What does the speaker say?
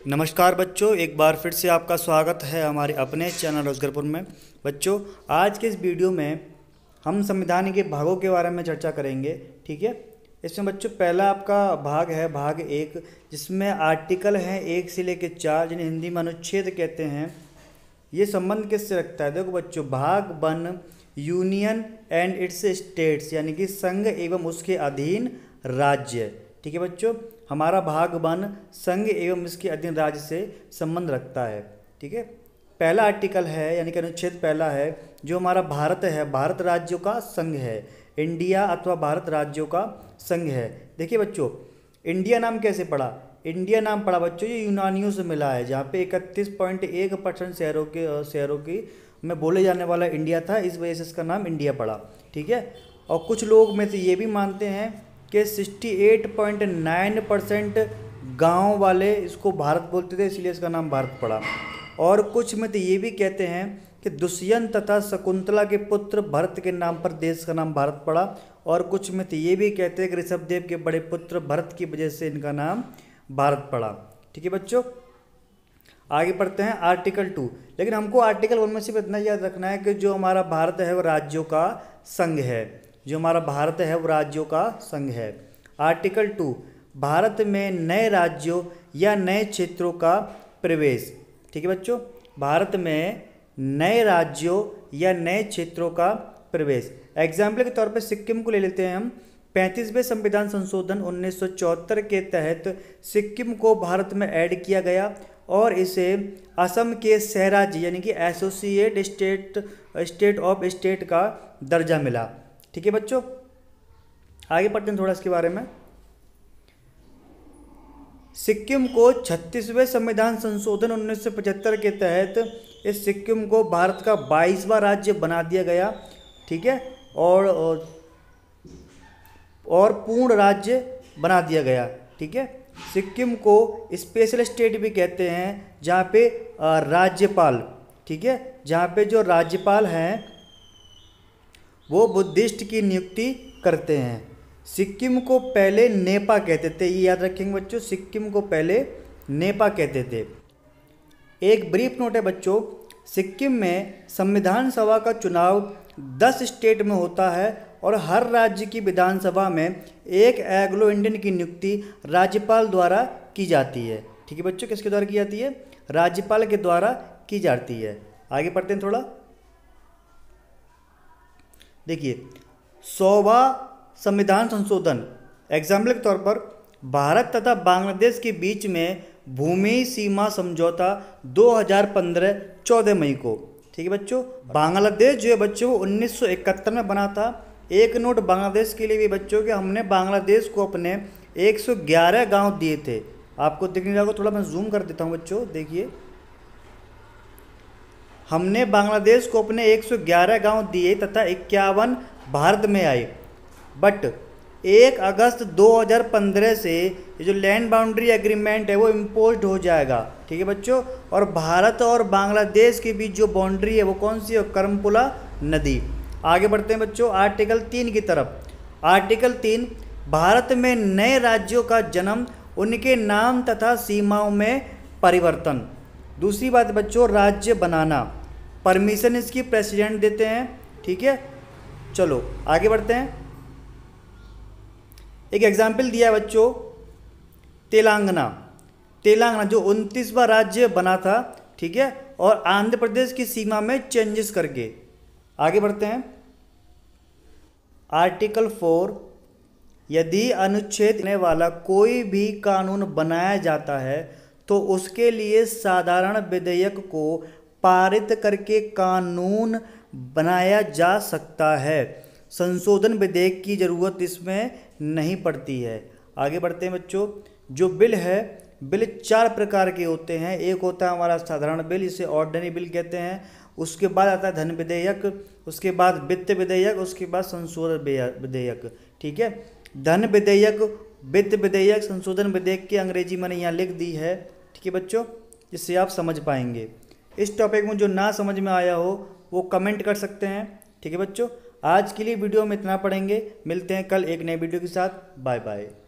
नमस्कार बच्चों, एक बार फिर से आपका स्वागत है हमारे अपने चैनल रोजगारपुर में। बच्चों, आज के इस वीडियो में हम संविधान के भागों के बारे में चर्चा करेंगे। ठीक है, इसमें बच्चों पहला आपका भाग है भाग 1, जिसमें आर्टिकल हैं 1 से लेकर 4, जिन्हें हिंदी में अनुच्छेद कहते हैं। ये संबंध किससे रखता है? देखो बच्चों, भाग 1 यूनियन एंड इट्स स्टेट्स, यानी कि संघ एवं उसके अधीन राज्य। ठीक है बच्चों, हमारा भाग 1 संघ एवं इसके अधीन राज्य से संबंध रखता है। ठीक है, पहला आर्टिकल है यानी कि अनुच्छेद पहला है जो हमारा भारत है, भारत राज्यों का संघ है, इंडिया अथवा भारत राज्यों का संघ है। देखिए बच्चों, इंडिया नाम कैसे पड़ा? इंडिया नाम पड़ा बच्चों ये यूनानियों से मिला है, जहाँ पे 31.1% शहरों की में बोले जाने वाला इंडिया था, इस वजह से इसका नाम इंडिया पड़ा। ठीक है, और कुछ लोग में से ये भी मानते हैं कि 68.9% गाँव वाले इसको भारत बोलते थे, इसलिए इसका नाम भारत पड़ा। और कुछ में तो ये भी कहते हैं कि दुष्यंत तथा शकुंतला के पुत्र भरत के नाम पर देश का नाम भारत पड़ा। और कुछ में तो ये भी कहते हैं कि ऋषभदेव के बड़े पुत्र भरत की वजह से इनका नाम भारत पड़ा। ठीक है बच्चों, आगे पढ़ते हैं आर्टिकल 2। लेकिन हमको आर्टिकल 1 में सिर्फ इतना याद रखना है कि जो हमारा भारत है वो राज्यों का संघ है, जो हमारा भारत है वो राज्यों का संघ है। आर्टिकल 2, भारत में नए राज्यों या नए क्षेत्रों का प्रवेश। ठीक है बच्चों, भारत में नए राज्यों या नए क्षेत्रों का प्रवेश। एग्जाम्पल के तौर पर सिक्किम को ले लेते हैं हम। 35वें संविधान संशोधन 1974 के तहत सिक्किम को भारत में ऐड किया गया और इसे असम के सह राज्य यानी कि एसोसिएट स्टेट ऑफ स्टेट का दर्जा मिला। ठीक है बच्चों, आगे पढ़ते हैं थोड़ा इसके बारे में। सिक्किम को 36वें संविधान संशोधन 1975 के तहत इस सिक्किम को भारत का 22वां राज्य बना दिया गया। ठीक है, और पूर्ण राज्य बना दिया गया। ठीक है, सिक्किम को स्पेशल स्टेट भी कहते हैं, जहाँ पे राज्यपाल, ठीक है, जहाँ पे जो राज्यपाल हैं वो बुद्धिस्ट की नियुक्ति करते हैं। सिक्किम को पहले नेपा कहते थे, ये याद रखेंगे बच्चों, सिक्किम को पहले नेपा कहते थे। एक ब्रीफ नोट है बच्चों, सिक्किम में संविधान सभा का चुनाव 10 स्टेट में होता है और हर राज्य की विधानसभा में एक एंग्लो इंडियन की नियुक्ति राज्यपाल द्वारा की जाती है। ठीक है बच्चों, किसके द्वारा की जाती है? राज्यपाल के द्वारा की जाती है। आगे पढ़ते हैं थोड़ा। देखिए, 100वां संविधान संशोधन, एग्जाम्पल के तौर पर भारत तथा बांग्लादेश के बीच में भूमि सीमा समझौता 2015 14 मई को। ठीक है बच्चों, बांग्लादेश जो है बच्चों वो 1971 में बना था। एक नोट बांग्लादेश के लिए भी बच्चों कि हमने बांग्लादेश को अपने 111 गांव दिए थे। आपको दिखने लगा, थोड़ा मैं जूम कर देता हूं बच्चों, देखिए हमने बांग्लादेश को अपने 111 गांव दिए तथा 51 भारत में आए। बट 1 अगस्त 2015 से ये जो लैंड बाउंड्री एग्रीमेंट है वो इम्पोज्ड हो जाएगा। ठीक है बच्चों, और भारत और बांग्लादेश के बीच जो बाउंड्री है वो कौन सी है? करमपुला नदी। आगे बढ़ते हैं बच्चों आर्टिकल 3 की तरफ। आर्टिकल 3, भारत में नए राज्यों का जन्म, उनके नाम तथा सीमाओं में परिवर्तन। दूसरी बात बच्चों, राज्य बनाना, परमिशन इसकी प्रेसिडेंट देते हैं। ठीक है, चलो आगे बढ़ते हैं। एक एग्जाम्पल दिया है बच्चों, तेलंगाना जो 29वां राज्य बना था। ठीक है, और आंध्र प्रदेश की सीमा में चेंजेस करके। आगे बढ़ते हैं आर्टिकल 4, यदि अनुच्छेद देने वाला कोई भी कानून बनाया जाता है तो उसके लिए साधारण विधेयक को पारित करके कानून बनाया जा सकता है। संशोधन विधेयक की ज़रूरत इसमें नहीं पड़ती है। आगे बढ़ते हैं बच्चों, जो बिल है, बिल 4 प्रकार के होते हैं। एक होता है हमारा साधारण बिल, इसे ऑर्डिनरी बिल कहते हैं। उसके बाद आता है धन विधेयक, उसके बाद वित्त विधेयक, उसके बाद संशोधन विधेयक। ठीक है, धन विधेयक, वित्त विधेयक, संशोधन विधेयक की अंग्रेजी मैंने यहाँ लिख दी है। ठीक है बच्चों, इससे आप समझ पाएंगे। इस टॉपिक में जो ना समझ में आया हो वो कमेंट कर सकते हैं। ठीक है बच्चों, आज के लिए वीडियो में इतना पढ़ेंगे, मिलते हैं कल एक नए वीडियो के साथ। Bye bye.